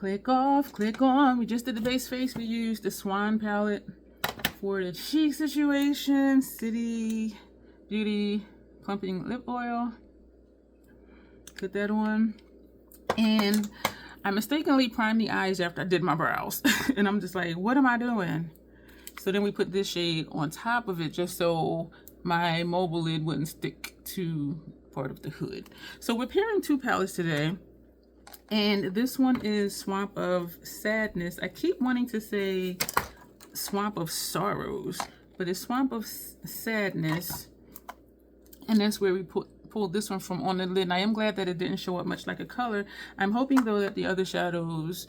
Click off, click on. We just did the base face. We used the Swan palette for the cheek situation. City Beauty Plumping Lip Oil. Put that on. And I mistakenly primed the eyes after I did my brows. And I'm just like, what am I doing? So then we put this shade on top of it just so my mobile lid wouldn't stick to part of the hood. So we're pairing two palettes today. And this one is Swamp of Sadness. I keep wanting to say Swamp of Sorrows, but it's Swamp of Sadness. And that's where we pulled this one from on the lid. And I am glad that it didn't show up much like a color. I'm hoping though that the other shadows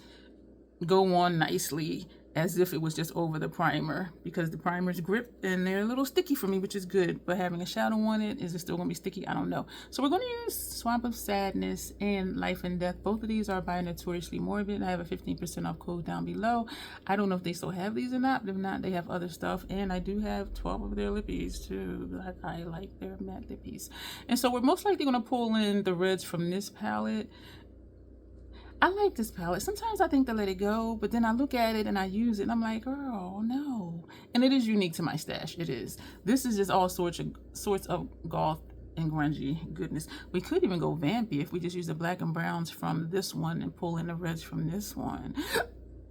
go on nicely as if it was just over the primer, because the primer's grip and they're a little sticky for me, which is good. But having a shadow on it, is it still gonna be sticky? I don't know. So we're gonna use Swamp of Sadness and Life and Death. Both of these are by Notoriously Morbid. I have a 15% off code down below. I don't know if they still have these or not, but if not, they have other stuff. And I do have 12 of their lippies too. I like their matte lippies. And so we're most likely gonna pull in the reds from this palette. I like this palette. Sometimes I think to let it go, but then I look at it and I use it and I'm like, girl, no. And it is unique to my stash. It is. This is just all sorts of goth and grungy goodness. We could even go vampy if we just use the black and browns from this one and pull in the reds from this one.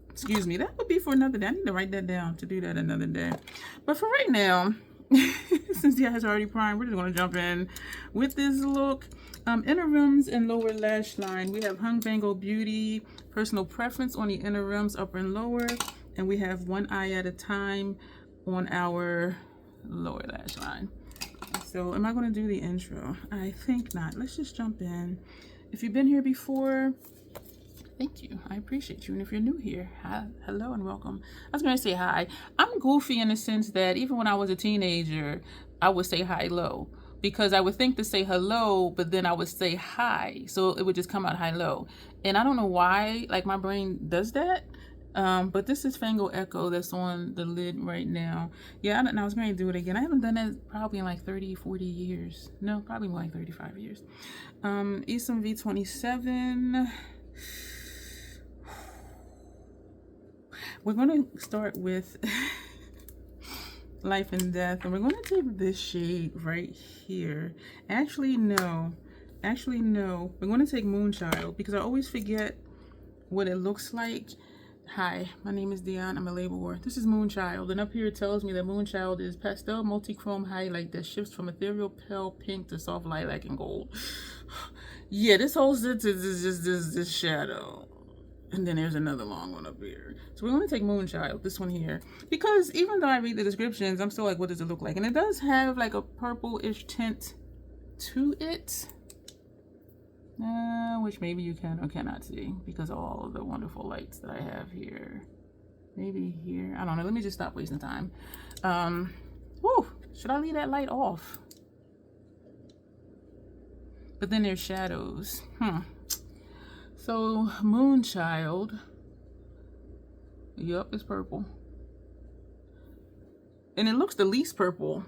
Excuse me. That would be for another day. I need to write that down to do that another day. But for right now, since the eyes are already primed, we're just going to jump in with this look. Inner rims and lower lash line. We have Hung Bango Beauty Personal Preference on the inner rims, upper and lower. And we have one eye at a time on our lower lash line. So am I going to do the intro? I think not. Let's just jump in. If you've been here before, thank you. I appreciate you. And if you're new here, hi, hello and welcome. I was going to say hi. I'm goofy in the sense that even when I was a teenager, I would say hi low. Because I would think to say hello, but then I would say hi. So it would just come out hi-low. And I don't know why, like my brain does that. But this is Fango Echo that's on the lid right now. Yeah, I was going to do it again. I haven't done that probably in like 30, 40 years. No, probably more like 35 years. Esom V27. We're going to start with Life and Death, and we're going to take this shade right here. Actually no, we're going to take Moonchild, because I always forget what it looks like. Hi, my name is Dion. I'm a labeler. This is Moonchild, and up here it tells me that Moonchild is pastel multi-chrome highlight that shifts from ethereal pale pink to soft lilac and gold. Yeah, this whole set is just this shadow. And then there's another long one up here. So we're going to take Moonchild, this one here. Because even though I read the descriptions, I'm still like, what does it look like? And it does have like a purple-ish tint to it. Which maybe you can or cannot see because of all of the wonderful lights that I have here. Maybe here. I don't know. Let me just stop wasting time. Whew, should I leave that light off? But then there's shadows. So Moonchild, yep, it's purple. And it looks the least purple.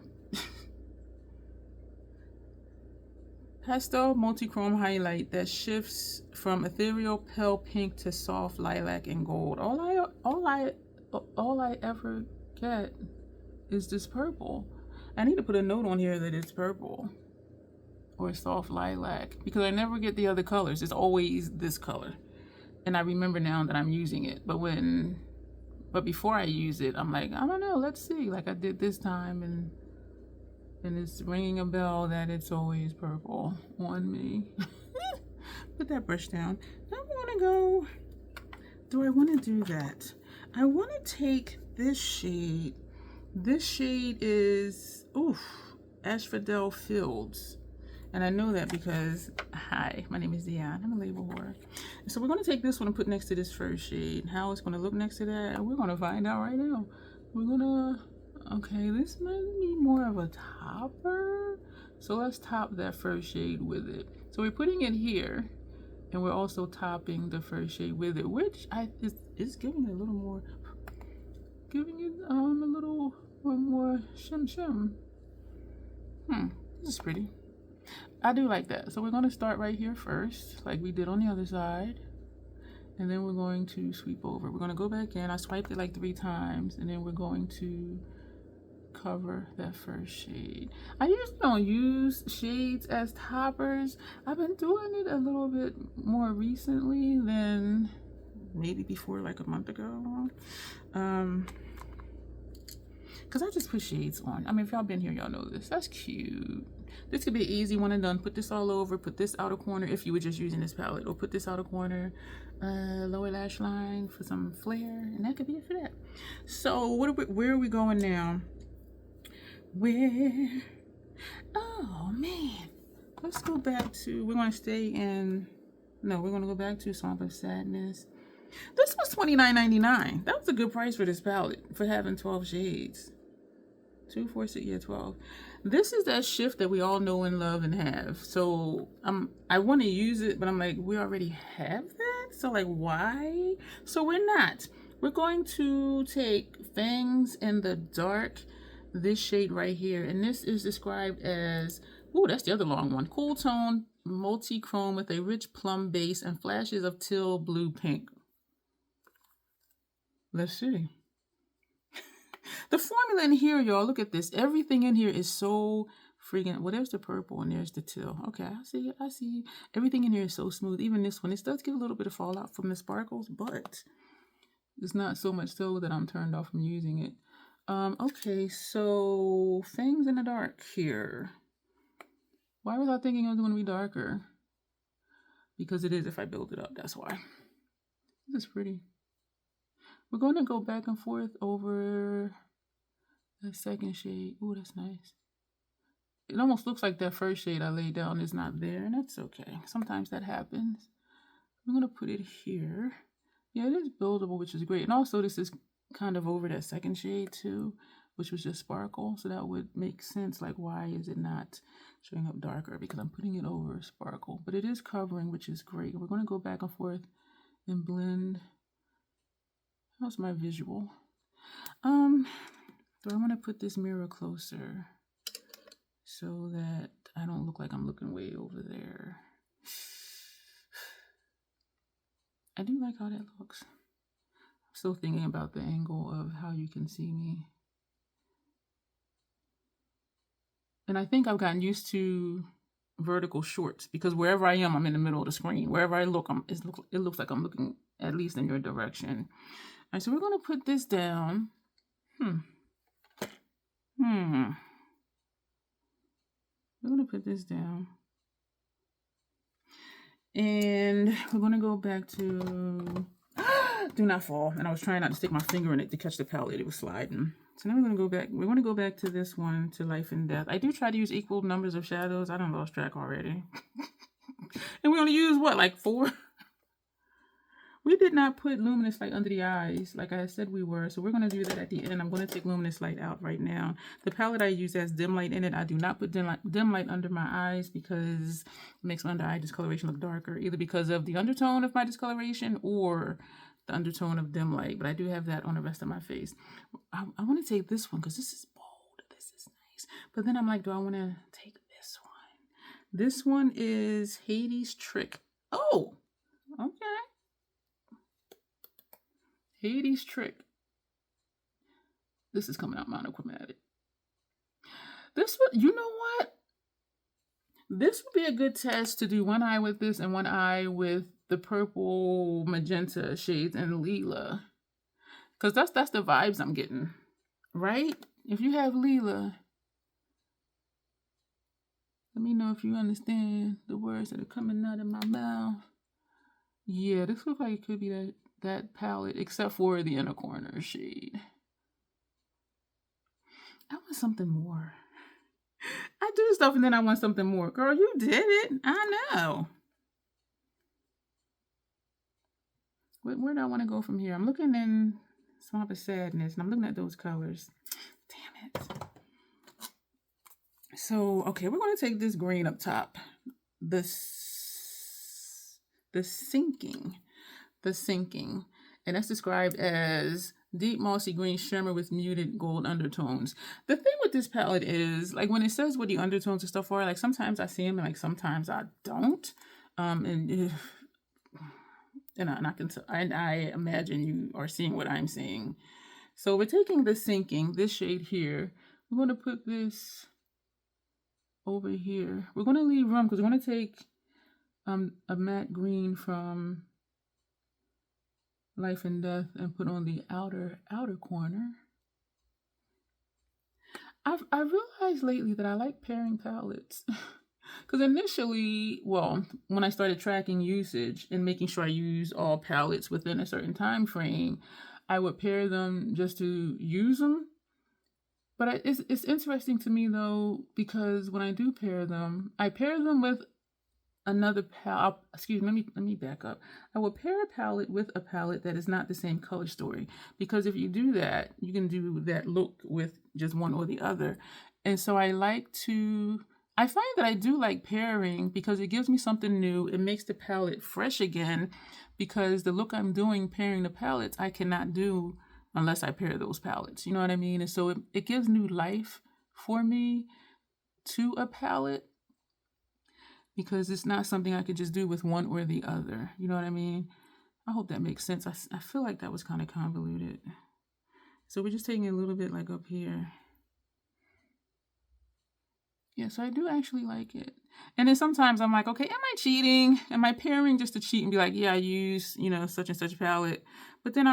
Pastel multi-chrome highlight that shifts from ethereal pale pink to soft lilac and gold. All I ever get is this purple. I need to put a note on here that it's purple or soft lilac, because I never get the other colors. It's always this color. And I remember now that I'm using it. But before I use it, I'm like, I don't know, let's see. Like I did this time, and it's ringing a bell that it's always purple on me. Put that brush down. Now I want to go, do I want to do that? I want to take this shade. This shade is, Asphodel Fields. And I know that because, hi, my name is Dion. I'm a label whore. So we're going to take this one and put next to this first shade. How it's going to look next to that, we're going to find out right now. We're going to, okay, this might be more of a topper. So let's top that first shade with it. So we're putting it here, and we're also topping the first shade with it, which is giving it a little more, giving it a little more shim. This is pretty. I do like that. So we're going to start right here first, like we did on the other side. And then we're going to sweep over. We're going to go back in. I swiped it like 3 times, and then we're going to cover that first shade. I usually don't use shades as toppers. I've been doing it a little bit more recently than maybe before, like a month ago. Because I just put shades on. I mean, if y'all been here, y'all know this. That's cute. This could be easy one and done. Put this all over. Put this outer corner if you were just using this palette. Or put this outer corner, lower lash line for some flare. And that could be it for that. So where are we going now? Where? Oh, man. Let's go back to, we're going to stay in, no, we're going to go back to Swamp of Sadness. This was $29.99. That was a good price for this palette, for having 12 shades. 2, 4, 6, yeah, 12. This is that shift that we all know and love and have. So I want to use it, but I'm like, we already have that? So like, why? So we're not. We're going to take Fangs in the Dark, this shade right here. And this is described as, ooh, that's the other long one. Cool tone, multi-chrome with a rich plum base and flashes of teal, blue, pink. Let's see. The formula in here, y'all, look at this. Everything in here is so freaking, well, there's the purple and there's the teal. Okay, I see it, I see. Everything in here is so smooth. Even this one, this does get a little bit of fallout from the sparkles, but it's not so much so that I'm turned off from using it. Okay, so Fangs in the Dark here. Why was I thinking it was going to be darker? Because it is if I build it up, that's why. This is pretty. We're going to go back and forth over the second shade. Ooh, that's nice. It almost looks like that first shade I laid down is not there, and that's okay. Sometimes that happens. I'm going to put it here. Yeah, it is buildable, which is great. And also this is kind of over that second shade too, which was just sparkle. So that would make sense. Like, why is it not showing up darker? Because I'm putting it over sparkle. But it is covering, which is great. We're going to go back and forth and blend. How's my visual? Do I want to put this mirror closer so that I don't look like I'm looking way over there? I do like how that looks. I'm still thinking about the angle of how you can see me. And I think I've gotten used to vertical shorts because wherever I am, I'm in the middle of the screen. Wherever I look, it looks like I'm looking at least in your direction. All right, so we're going to put this down. We're going to put this down. And we're going to go back to Do Not Fall. And I was trying not to stick my finger in it to catch the palette. It was sliding. So now we're going to go back. We're going to go back to this one, to Life and Death. I do try to use equal numbers of shadows. I done lost track already. And we only use, what, like 4? We did not put Luminous Light under the eyes like I said we were. So we're going to do that at the end. I'm going to take Luminous Light out right now. The palette I use has dim light in it. I do not put dim light under my eyes because it makes my under eye discoloration look darker. Either because of the undertone of my discoloration or the undertone of dim light. But I do have that on the rest of my face. I want to take this one because this is bold. This is nice. But then I'm like, do I want to take this one? This one is Hades Trick. Oh, okay. Hades Trick. This is coming out monochromatic. This would, you know what? This would be a good test to do one eye with this and one eye with the purple magenta shades and Lila. Because that's the vibes I'm getting. Right? If you have Lila, let me know if you understand the words that are coming out of my mouth. Yeah, this looks like it could be that palette, except for the inner corner shade. I want something more. I do stuff and then I want something more. Girl, you did it. I know. Where do I want to go from here? I'm looking in Swamp of Sadness and I'm looking at those colors. Damn it. So, okay, we're going to take this green up top. The Sinking. And that's described as deep mossy green shimmer with muted gold undertones. The thing with this palette is, like, when it says what the undertones and stuff are, like, sometimes I see them and, like, sometimes I don't. And And I imagine you are seeing what I'm seeing. So we're taking the Sinking, this shade here. We're going to put this over here. We're going to leave room because we're going to take a matte green from Life and Death and put on the outer corner. I realized lately that I like pairing palettes. Because initially, well, when I started tracking usage and making sure I use all palettes within a certain time frame, I would pair them just to use them. But it's interesting to me though, because when I do pair them, I pair them with another palette. Excuse me, let me back up. I will pair a palette with a palette that is not the same color story, because if you do that, you can do that look with just one or the other. And so I find that I do like pairing because it gives me something new. It makes the palette fresh again, because the look I'm doing pairing the palettes I cannot do unless I pair those palettes. You know what I mean? And so it gives new life for me to a palette, because it's not something I could just do with one or the other. You know what I mean? I hope that makes sense. I feel like that was kind of convoluted. So we're just taking a little bit like up here. Yeah, so I do actually like it. And then sometimes I'm like, okay, am I cheating? Am I pairing just to cheat and be like, yeah, I use, such and such palette. But then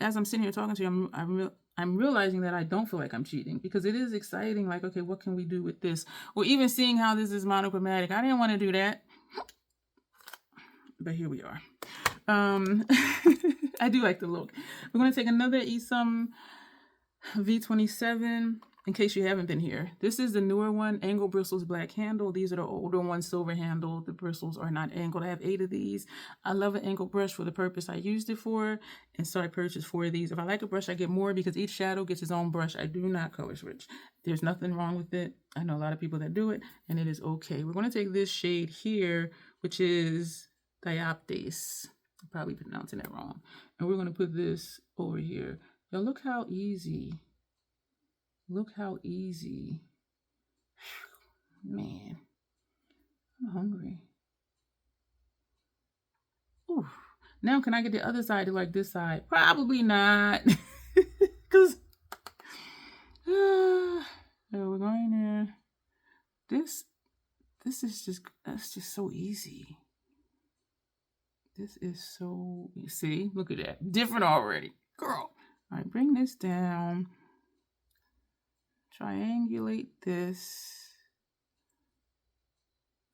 as I'm sitting here talking to you, I'm realizing that I don't feel like I'm cheating, because it is exciting. Like, okay, what can we do with this? Or even seeing how this is monochromatic. I didn't want to do that, but here we are. I do like the look. We're going to take another Esom V27. In case you haven't been here, this is the newer one, angle bristles, black handle. These are the older ones, silver handle. The bristles are not angled. I have 8 of these. I love an angle brush for the purpose I used it for, and so I purchased 4 of these. If I like a brush, I get more, because each shadow gets its own brush. I do not color switch. There's nothing wrong with it. I know a lot of people that do it, and it is okay. We're going to take this shade here, which is Dioptase. I'm probably pronouncing that wrong. And we're going to put this over here. Now look how easy. Look how easy. Man, I'm hungry. Ooh. Now can I get the other side to like this side? Probably not. Because we're going there. This is that's just so easy. This is so, see, look at that. Different already. Girl. All right, bring this down. Triangulate this.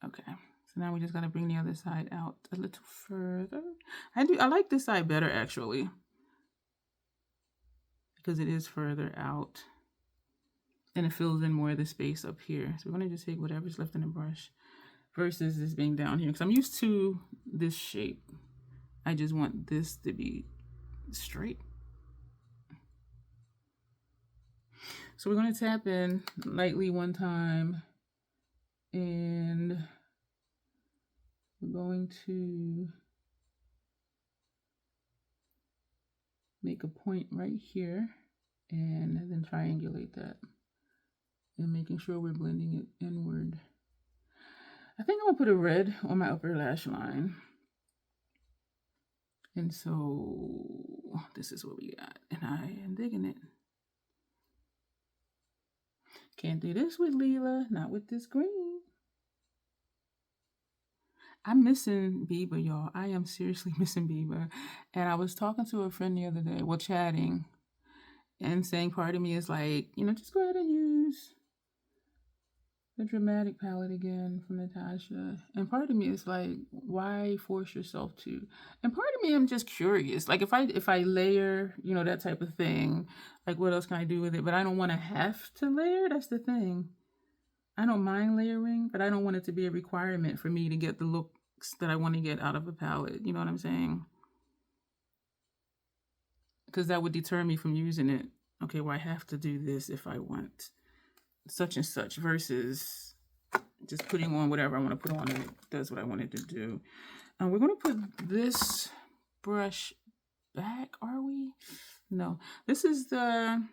Okay, so now we just gotta bring the other side out a little further. I like this side better actually, because it is further out and it fills in more of the space up here. So we're gonna just take whatever's left in the brush versus this being down here, because I'm used to this shape. I just want this to be straight. So we're going to tap in lightly one time, and we're going to make a point right here and then triangulate that, and making sure we're blending it inward. I think I'm going to put a red on my upper lash line. And so this is what we got, and I am digging it. Can't do this with Leela, not with this green. I'm missing Biba, y'all. I am seriously missing Biba. And I was talking to a friend the other day, well, chatting, and saying part of me is like, just go ahead and use the dramatic palette again from Natasha. And part of me is like, why force yourself to? And part of me, I'm just curious. Like if I layer, that type of thing, like what else can I do with it? But I don't want to have to layer. That's the thing. I don't mind layering, but I don't want it to be a requirement for me to get the looks that I want to get out of a palette. You know what I'm saying? Because that would deter me from using it. Okay, well, I have to do this if I want such and such, versus just putting on whatever I want to put on, and it does what I want it to do. We're going to put this brush back, are we? No. This is the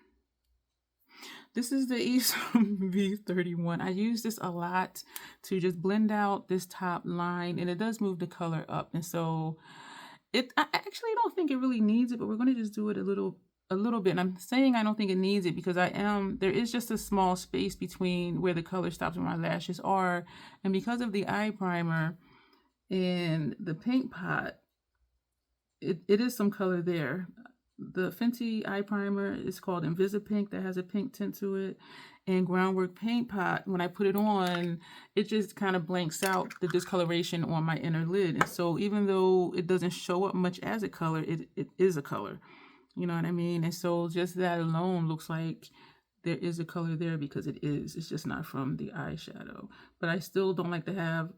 Esom V31. I use this a lot to just blend out this top line, and it does move the color up. And so I actually don't think it really needs it, but we're going to just do it a little bit. And I'm saying I don't think it needs it because there is just a small space between where the color stops and my lashes are. And because of the eye primer and the paint pot, it is some color there. The Fenty eye primer is called Invisipink, that has a pink tint to it. And Groundwork Paint Pot, when I put it on, it just kind of blanks out the discoloration on my inner lid. And so even though it doesn't show up much as a color, it is a color. You know what I mean? And so just that alone looks like there is a color there because it is. It's just not from the eyeshadow. But I still don't like to have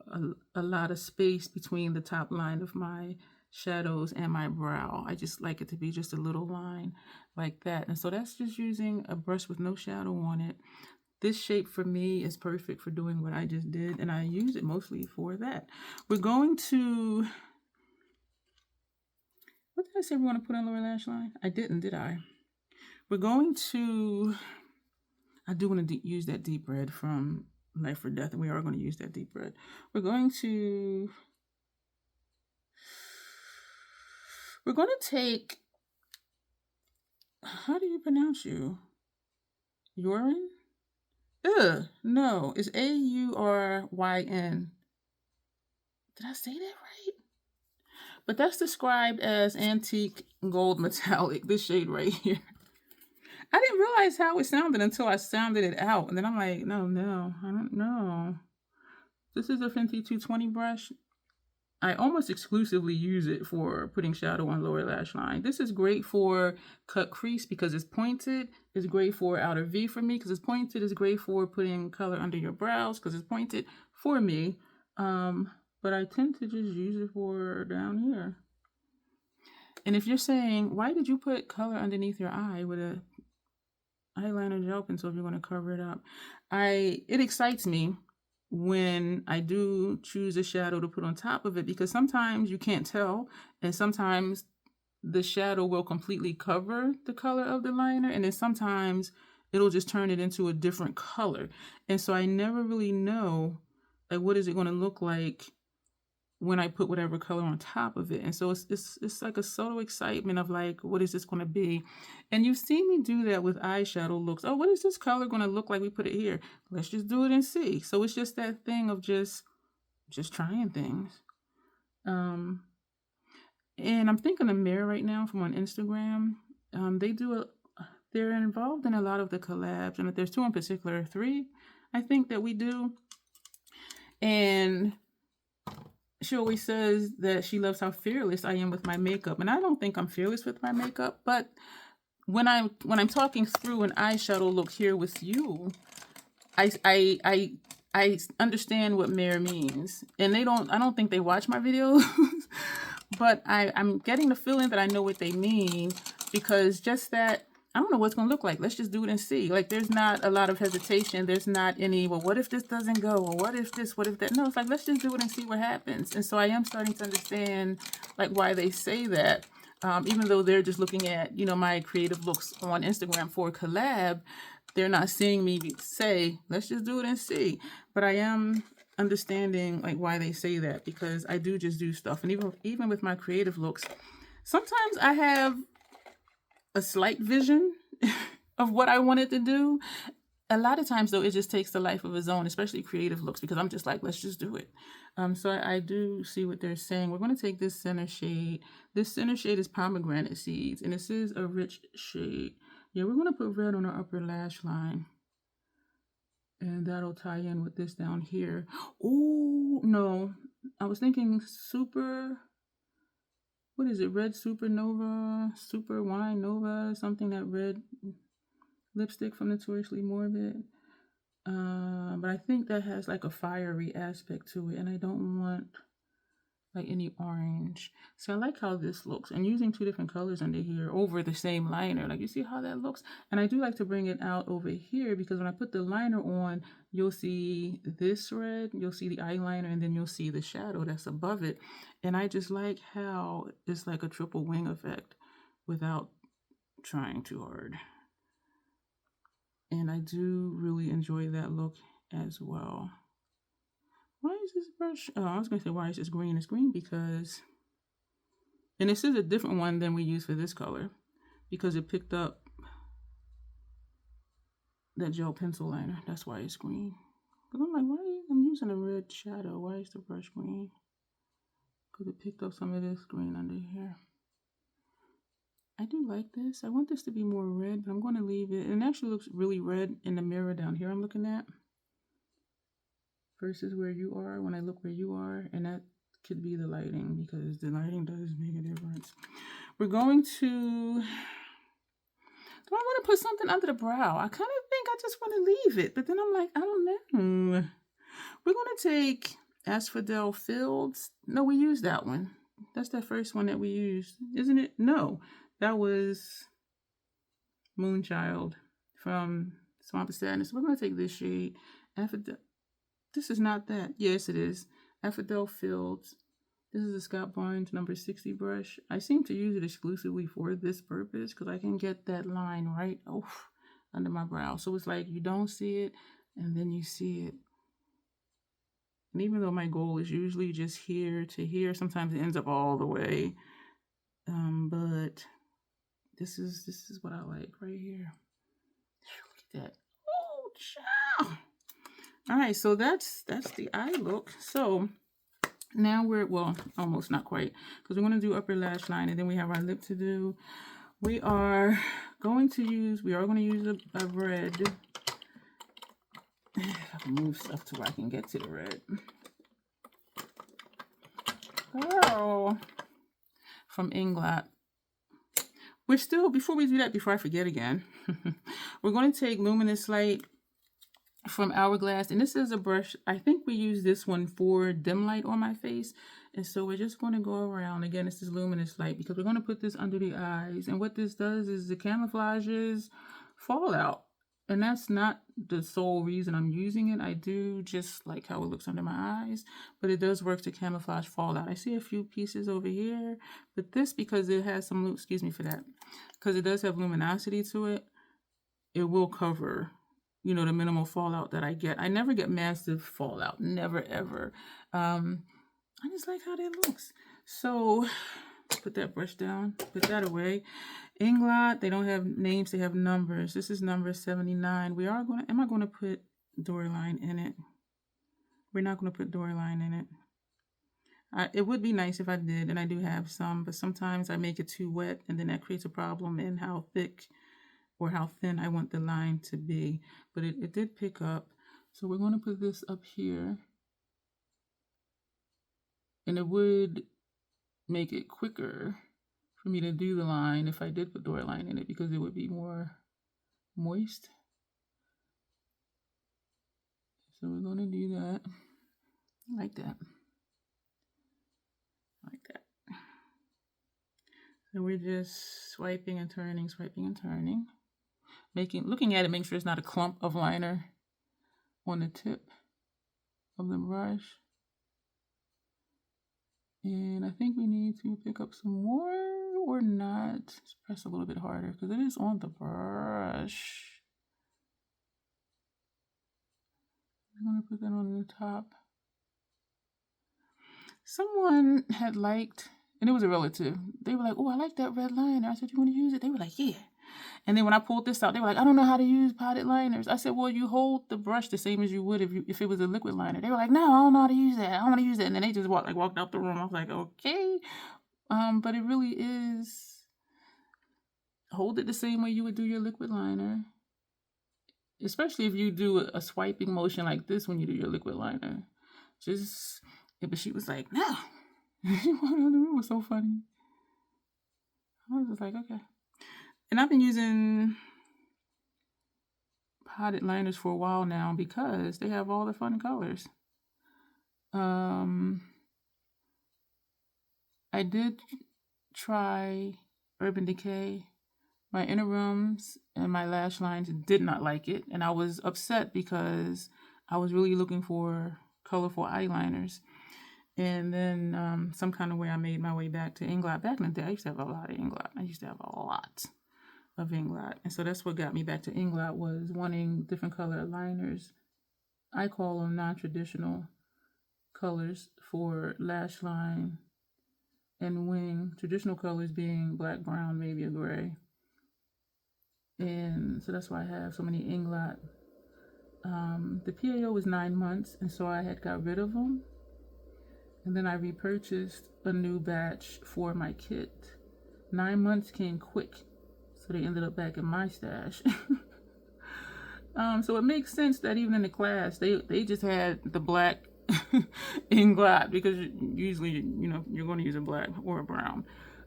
a lot of space between the top line of my shadows and my brow. I just like it to be just a little line like that. And so that's just using a brush with no shadow on it. This shape for me is perfect for doing what I just did, and I use it mostly for that. We're going to, what did I say we want to put on lower lash line? I didn't, did I? We're going to, I do want to use that deep red from Life or Death, and we are going to use that deep red. We're going to take, how do you pronounce you? Uryn? Ugh, no, it's Auryn. Did I say that right? But that's described as antique gold metallic, this shade right here. I didn't realize how it sounded until I sounded it out. And then I'm like, no, I don't know. This is a Fenty 220 brush. I almost exclusively use it for putting shadow on lower lash line. This is great for cut crease because it's pointed. It's great for outer V for me because it's pointed. It's great for putting color under your brows because it's pointed for me. But I tend to just use it for down here. And if you're saying, why did you put color underneath your eye with a eyeliner gel pencil if you're going to cover it up? It excites me when I do choose a shadow to put on top of it because sometimes you can't tell, and sometimes the shadow will completely cover the color of the liner, and then sometimes it'll just turn it into a different color. And so I never really know, like, what is it going to look like when I put whatever color on top of it. And so it's like a subtle excitement of like, what is this going to be? And you've seen me do that with eyeshadow looks. Oh, what is this color going to look like? We put it here. Let's just do it and see. So it's just that thing of just trying things. And I'm thinking of Mirror right now from on Instagram. They're involved in a lot of the collabs, and there's 2 in particular, 3, I think, that we do. And she always says that she loves how fearless I am with my makeup. And I don't think I'm fearless with my makeup, but when I'm talking through an eyeshadow look here with you, I understand what Mare means. And I don't think they watch my videos, but I'm getting the feeling that I know what they mean, because just that, I don't know what it's going to look like. Let's just do it and see. Like, there's not a lot of hesitation. There's not any, well, what if this doesn't go? Or what if this, what if that? No, it's like, let's just do it and see what happens. And so I am starting to understand, like, why they say that. Even though they're just looking at, my creative looks on Instagram for a collab, they're not seeing me say, let's just do it and see. But I am understanding, like, why they say that, because I do just do stuff. And even with my creative looks, sometimes I have a slight vision of what I wanted to do. A lot of times, though, it just takes the life of its own, especially creative looks, because I'm just like, let's just do it. So I do see what they're saying. We're going to take this center shade. This center shade is Pomegranate Seeds, and this is a rich shade. Yeah, we're going to put red on our upper lash line, and that'll tie in with this down here. Oh, no. I was thinking super... What is it? Red Supernova, Super Wine Nova, something, that red lipstick from Notoriously Morbid. But I think that has like a fiery aspect to it, and I don't want like any orange. So I like how this looks, and using 2 different colors under here over the same liner. Like, you see how that looks? And I do like to bring it out over here, because when I put the liner on, you'll see this red, you'll see the eyeliner, and then you'll see the shadow that's above it. And I just like how it's like a triple wing effect without trying too hard. And I do really enjoy that look as well. Why is this brush? Oh, I was going to say, why is this green? It's green because And this is a different one than we use for this color because it picked up that gel pencil liner. That's why it's green. But I'm like, why? I'm using a red shadow. Why is the brush green? Because it picked up some of this green under here. I do like this. I want this to be more red, but I'm going to leave it. And it actually looks really red in the mirror down here I'm looking at versus where you are when I look where you are. And that could be the lighting because the lighting does make a difference. We're going to... Do I want to put something under the brow? I kind of think I just want to leave it. But then I'm like, I don't know. We're going to take Asphodel Fields. No, we used that one. That's the first one that we used, isn't it? No. That was Moonchild from Swampy Sadness. We're going to take this shade. This is not that. Yes, it is. Asphodel Fields. This is a Scott Barnes number 60 brush. I seem to use it exclusively for this purpose because I can get that line right under my brow. So it's like you don't see it and then you see it. And even though my goal is usually just here to here, sometimes it ends up all the way. But this is what I like right here. Look at that. Oh, child. All right, so that's the eye look. So now we're, well, almost not quite, because we're going to do upper lash line and then we have our lip to do. We are going to use a red. If I can move stuff to where I can get to the red. Oh, from Inglot. We're still, before we do that, before I forget again, we're going to take Luminous Light from Hourglass. And this is a brush, I think we use this one for dim light on my face. And so we're just going to go around. Again, this is Luminous Light because we're going to put this under the eyes. And what this does is it camouflages fallout. And that's not the sole reason I'm using it. I do just like how it looks under my eyes, but it does work to camouflage fallout. I see a few pieces over here, but this, because it has some, excuse me for that, because it does have luminosity to it, it will cover, you know, the minimal fallout that I get. I never get massive fallout, never ever. I just like how that looks. So put that brush down, put that away. Inglot, they don't have names, they have numbers. This is number 79. We are going to, am I going to put Doryline in it? We're not going to put Doryline in it. It would be nice if I did, and I do have some, but sometimes I make it too wet, and then that creates a problem in how thick or how thin I want the line to be. But it did pick up. So we're going to put this up here. And it would make it quicker for me to do the line if I did put Doryline in it because it would be more moist. So we're going to do that. Like that. Like that. So we're just swiping and turning, swiping and turning. Looking at it, make sure it's not a clump of liner on the tip of the brush. And I think we need to pick up some more or not. Just press a little bit harder because it is on the brush. I'm going to put that on the top. Someone had liked, and it was a relative. They were like, oh, I like that red liner. I said, you want to use it? They were like, yeah. And then when I pulled this out, they were like, I don't know how to use potted liners. I said, well, you hold the brush the same as you would if it was a liquid liner. They were like, no, I don't know how to use that. I don't want to use that. And then they just walked out the room. I was like, okay. But it really is, hold it the same way you would do your liquid liner. Especially if you do a swiping motion like this when you do your liquid liner. But she was like, no. It was so funny. I was just like, okay. And I've been using potted liners for a while now because they have all the fun colors. I did try Urban Decay. My inner rooms and my lash lines did not like it. And I was upset because I was really looking for colorful eyeliners. And then some kind of way I made my way back to Inglot. Back in the day, I used to have a lot of Inglot. And so that's what got me back to Inglot, was wanting different color liners. I call them non-traditional colors for lash line and wing. Traditional colors being black, brown, maybe a gray. And so that's why I have so many inglot. The PAO was 9 months, and so I had got rid of them. And then I repurchased a new batch for my kit. 9 months came quick, so they ended up back in my stash. So it makes sense that even in the class, they just had the black inglot, because usually, you know, you're going to use a black or a brown.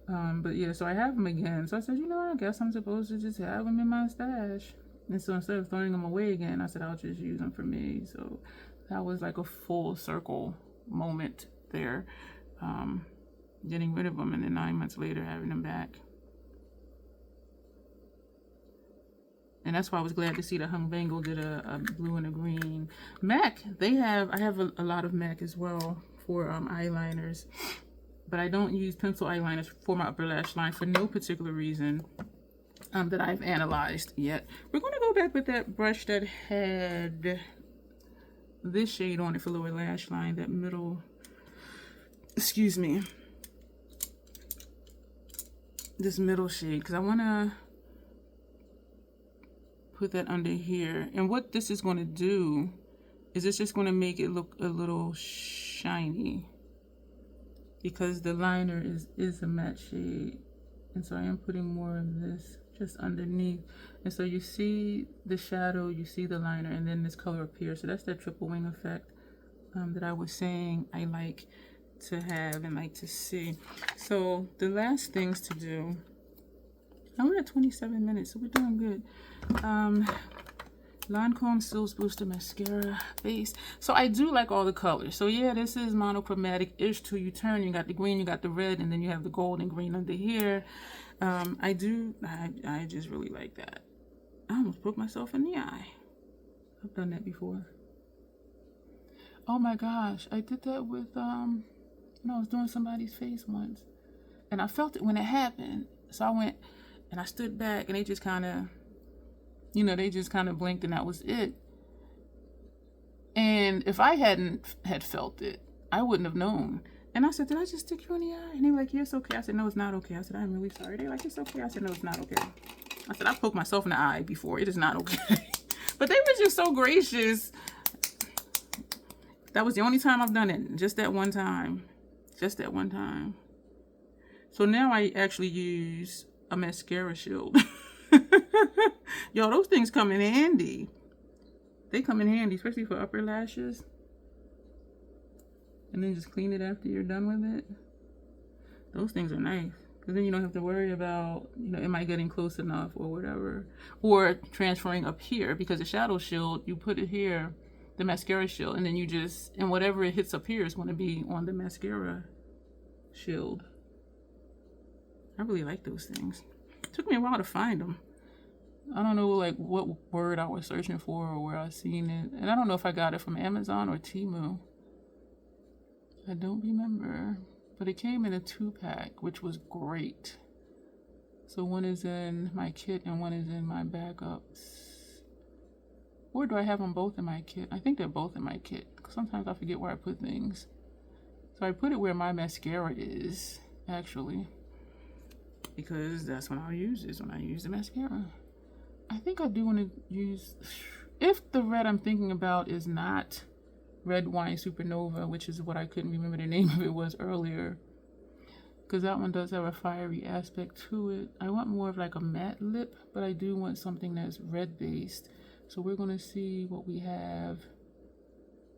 But yeah, so I have them again. So I said, you know, I guess I'm supposed to just have them in my stash. And so instead of throwing them away again, I said, I'll just use them for me. So that was like a full circle moment there. Getting rid of them, and then 9 months later having them back. And that's why I was glad to see that Hung Bangle did a blue and a green. MAC, I have a lot of MAC as well for eyeliners. But I don't use pencil eyeliners for my upper lash line for no particular reason that I've analyzed yet. We're going to go back with that brush that had this shade on it for lower lash line, that middle, excuse me, this middle shade, because I want to put that under here. And what this is going to do is it's just going to make it look a little shiny, because the liner is a matte shade, and so I am putting more of this just underneath. And so you see the shadow, you see the liner, and then this color appears. So that's that triple wing effect that I was saying I like to have and like to see. So the last things to do, we're at 27 minutes, so we're doing good. Lancome Sills Booster Mascara Base. So I do like all the colors. So yeah, this is monochromatic-ish till you turn. You got the green, you got the red, and then you have the gold and green under here. I just really like that. I almost poked myself in the eye. I've done that before. Oh my gosh, I did that with, when I was doing somebody's face once. And I felt it when it happened. So I went and I stood back, and they just kind of, you know, they just kind of blinked, and that was it. And if I hadn't felt it, I wouldn't have known. And I said, did I just stick you in the eye? And they were like, yeah, it's okay. I said, no, it's not okay. I said, I'm really sorry. They were like, it's okay. I said, no, it's not okay. I said, I poked myself in the eye before. It is not okay. But they were just so gracious. That was the only time I've done it. Just that one time. Just that one time. So now I actually use a mascara shield. Yo, those things come in handy. They come in handy, especially for upper lashes. And then just clean it after you're done with it. Those things are nice, because then you don't have to worry about, you know, am I getting close enough or whatever, or transferring up here, because the shadow shield, you put it here, the mascara shield, and then you just, and whatever it hits up here is going to be on the mascara shield. I really like those things. It took me a while to find them. I don't know like what word I was searching for or where I seen it. And I don't know if I got it from Amazon or Temu. I don't remember. But it came in a 2-pack, which was great. So one is in my kit and one is in my backups. Or do I have them both in my kit? I think they're both in my kit. Sometimes I forget where I put things. So I put it where my mascara is, actually. Because that's when I'll use this, when I use the mascara. I think I do want to use, if the red I'm thinking about is not Red Wine Supernova, which is what I couldn't remember the name of it was earlier, because that one does have a fiery aspect to it. I want more of like a matte lip, but I do want something that's red based. So we're going to see what we have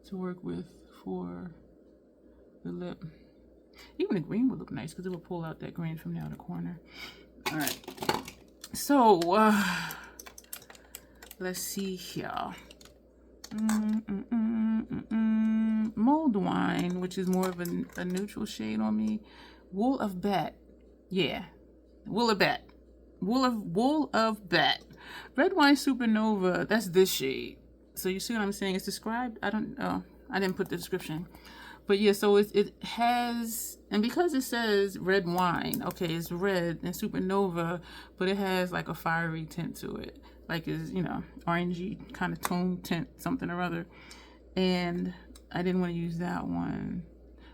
to work with for the lip. Even the green would look nice, because it would pull out that green from the outer corner. All right. So, let's see here. Mold Wine, which is more of a neutral shade on me. Wool of Bat. Yeah. Wool of Bat. Wool of Bat. Red Wine Supernova. That's this shade. So you see what I'm saying? It's described. I didn't put the description. But yeah, so it has, and because it says red wine, okay, it's red and supernova, but it has like a fiery tint to it. Like it's, you know, orangey kind of tone tint, something or other. And I didn't want to use that one.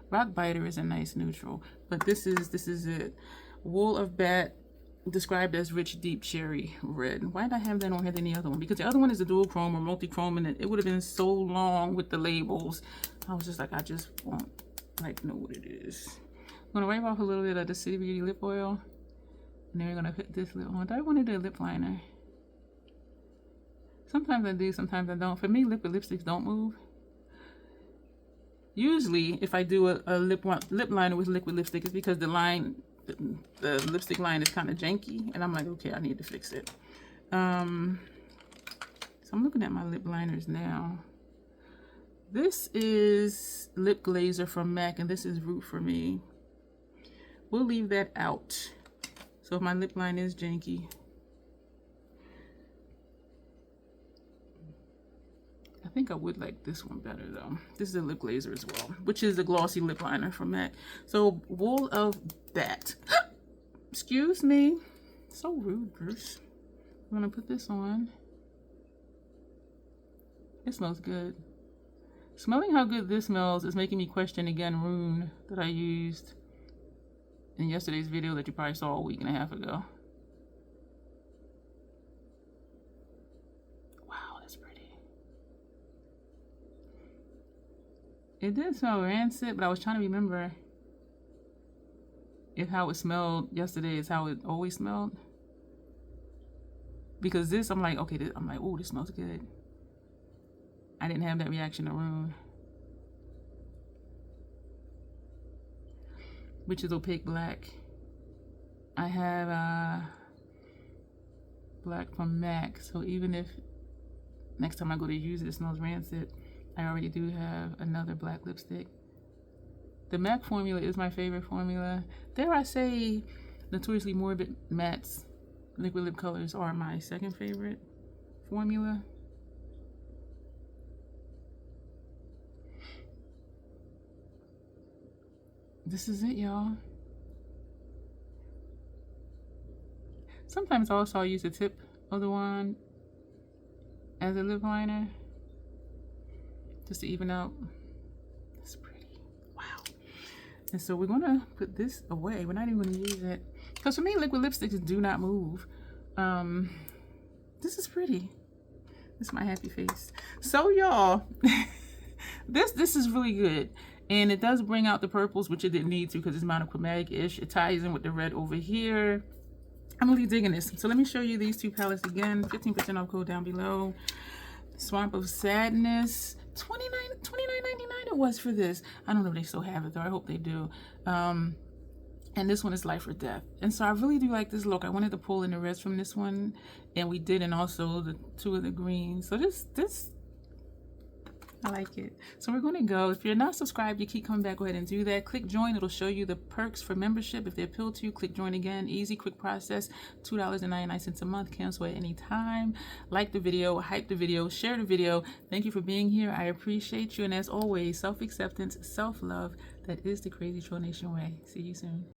Rock Biter is a nice neutral, but this is it. Wool of Bat, described as rich deep cherry red. Why did I have that on here than the other one? Because the other one is a dual chrome or multi-chrome, and it would have been so long with the labels. I was just like, I just won't like know what it is. I'm gonna wipe off a little bit of the City Beauty lip oil, and then we're gonna put this lip on. Do I want to do a lip liner? Sometimes I do, sometimes I don't. For me, liquid lipsticks don't move. Usually, if I do a lip liner with liquid lipstick, it's because the lipstick line is kind of janky, and I'm like, okay, I need to fix it. So I'm looking at my lip liners now. This is Lip Glazer from MAC, and this is Root for Me. We'll leave that out. So if my lip line is janky, I think I would like this one better though. This is a Lip Glazer as well, which is a glossy lip liner from MAC. So Wool of Bat. Excuse me. So rude, Bruce. I'm gonna put this on. It smells good. Smelling how good this smells is making me question again Rune that I used in yesterday's video that you probably saw a week and a half ago. Wow, that's pretty. It did smell rancid, but I was trying to remember if how it smelled yesterday is how it always smelled. Because this, I'm like, okay, I'm like, oh, this smells good. I didn't have that reaction to Rune, which is Opaque Black. I have black from MAC, so even if next time I go to use it, it smells rancid, I already do have another black lipstick. The MAC formula is my favorite formula. Dare I say, Notoriously Morbid mattes, liquid lip colors are my second favorite formula. This is it, y'all. Sometimes also I'll use the tip of the wand as a lip liner just to even out. It's pretty. Wow. And so we're gonna put this away. We're not even gonna use it. Because for me, liquid lipsticks do not move. This is pretty. This is my happy face. So y'all, this is really good. And it does bring out the purples, which it didn't need to because it's monochromatic-ish. It ties in with the red over here. I'm really digging this. So let me show you these two palettes again. 15% off code down below. Swamp of Sadness. $29.99 it was for this. I don't know if they still have it though. I hope they do. And this one is Life or Death. And so I really do like this look. I wanted to pull in the reds from this one, and we did, and also the two of the greens. So this I like it. So we're going to go. If you're not subscribed, you keep coming back, go ahead and do that. Click join. It'll show you the perks for membership. If they appeal to you, click join again. Easy, quick process. $2.99 a month. Cancel at any time. Like the video, hype the video, share the video. Thank you for being here. I appreciate you. And as always, self-acceptance, self-love. That is the Crazy Troll Nation way. See you soon.